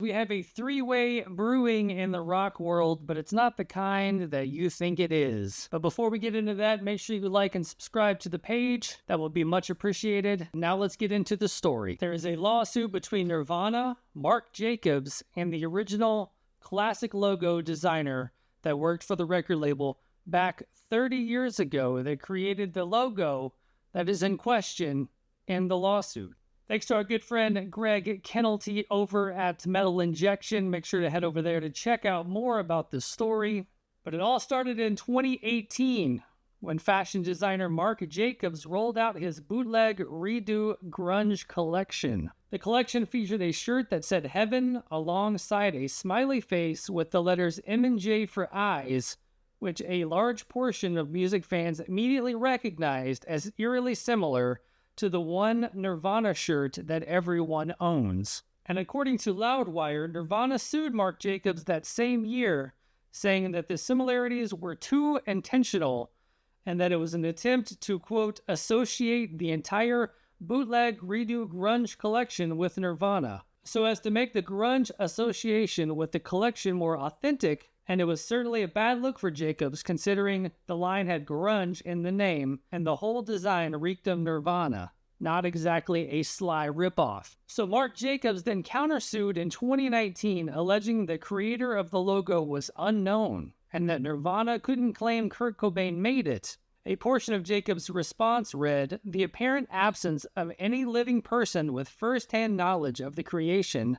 We have a three-way brewing in the rock world, but it's not the kind that you think it is. But before we get into that, make sure you like and subscribe to the page. That will be much appreciated. Now let's get into the story. There is a lawsuit between Nirvana, Marc Jacobs, and the original classic logo designer that worked for the record label back 30 years ago that created the logo that is in question in the lawsuit. Thanks to our good friend Greg Kennelty over at Metal Injection. Make sure to head over there to check out more about this story. But it all started in 2018 when fashion designer Marc Jacobs rolled out his bootleg redo grunge collection. The collection featured a shirt that said Heaven alongside a smiley face with the letters M and J for eyes, which a large portion of music fans immediately recognized as eerily similar to the one Nirvana shirt that everyone owns. And according to Loudwire, Nirvana sued Marc Jacobs that same year, saying that the similarities were too intentional and that it was an attempt to, quote, associate the entire bootleg redo grunge collection with Nirvana, so as to make the grunge association with the collection more authentic. And it was certainly a bad look for Jacobs, considering the line had grunge in the name, and the whole design reeked of Nirvana. Not exactly a sly ripoff. So Marc Jacobs then countersued in 2019, alleging the creator of the logo was unknown, and that Nirvana couldn't claim Kurt Cobain made it. A portion of Jacobs' response read, "The apparent absence of any living person with first-hand knowledge of the creation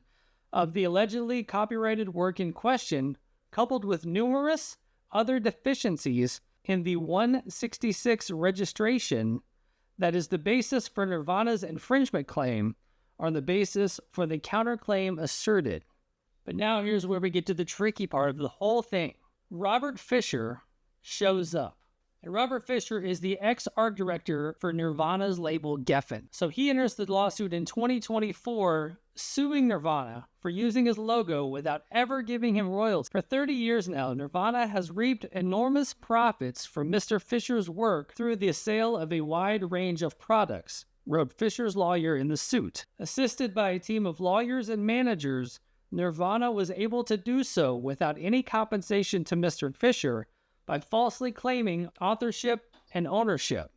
of the allegedly copyrighted work in question, coupled with numerous other deficiencies in the 166 registration that is the basis for Nirvana's infringement claim, are the basis for the counterclaim asserted." But now here's where we get to the tricky part of the whole thing. Robert Fisher shows up. And Robert Fisher is the ex-art director for Nirvana's label Geffen. So he enters the lawsuit in 2024, suing Nirvana for using his logo without ever giving him royalties. For 30 years now, Nirvana has reaped enormous profits from Mr. Fisher's work through the sale of a wide range of products, wrote Fisher's lawyer in the suit. Assisted by a team of lawyers and managers, Nirvana was able to do so without any compensation to Mr. Fisher, by falsely claiming authorship and ownership.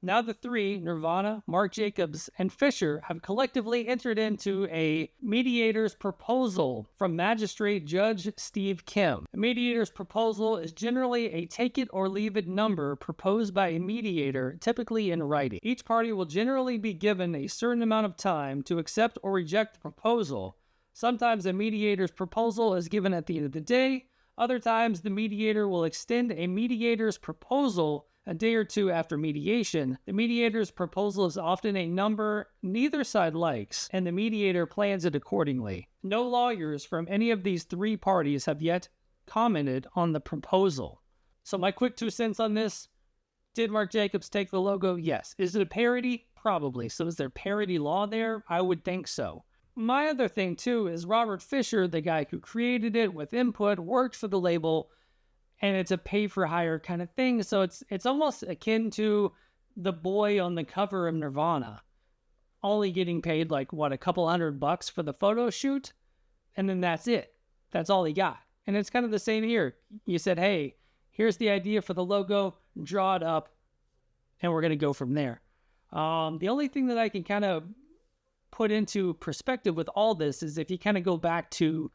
Now the three, Nirvana, Marc Jacobs, and Fisher, have collectively entered into a mediator's proposal from Magistrate Judge Steve Kim. A mediator's proposal is generally a take-it-or-leave-it number proposed by a mediator, typically in writing. Each party will generally be given a certain amount of time to accept or reject the proposal. Sometimes a mediator's proposal is given at the end of the day. Other times, the mediator will extend a mediator's proposal a day or two after mediation. The mediator's proposal is often a number neither side likes, and the mediator plans it accordingly. No lawyers from any of these three parties have yet commented on the proposal. So my quick 2 cents on this: did Marc Jacobs take the logo? Yes. Is it a parody? Probably. So is there parody law there? I would think so. My other thing, too, is Robert Fisher, the guy who created it with input, worked for the label, and it's a pay-for-hire kind of thing. So it's almost akin to the boy on the cover of Nirvana, only getting paid, like, what, a couple $100 for the photo shoot? And then that's it. That's all he got. And it's kind of the same here. You said, hey, here's the idea for the logo, draw it up, and we're going to go from there. The only thing that I can kind of put into perspective with all this is if you kind of go back to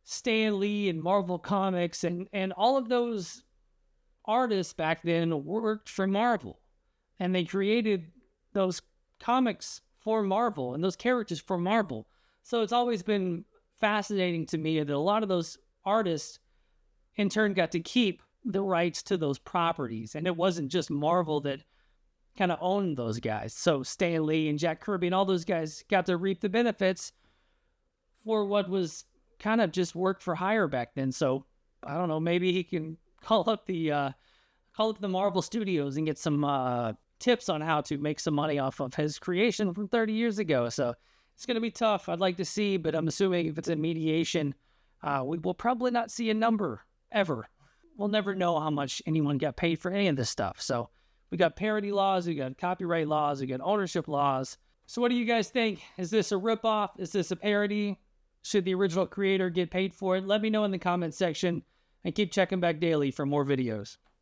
Stan Lee and Marvel Comics and all of those artists back then worked for Marvel, and they created those comics for Marvel and those characters for Marvel. So it's always been fascinating to me that a lot of those artists in turn got to keep the rights to those properties, and it wasn't just Marvel that kind of owned those guys. So Stan Lee and Jack Kirby and all those guys got to reap the benefits for what was kind of just work for hire back then. So I don't know, maybe he can call up the Marvel Studios and get some tips on how to make some money off of his creation from 30 years ago. So it's going to be tough. I'd like to see, but I'm assuming if it's in mediation, we will probably not see a number ever. We'll never know how much anyone got paid for any of this stuff. So we got parody laws, we got copyright laws, we got ownership laws. So what do you guys think? Is this a ripoff? Is this a parody? Should the original creator get paid for it? Let me know in the comments section, and keep checking back daily for more videos.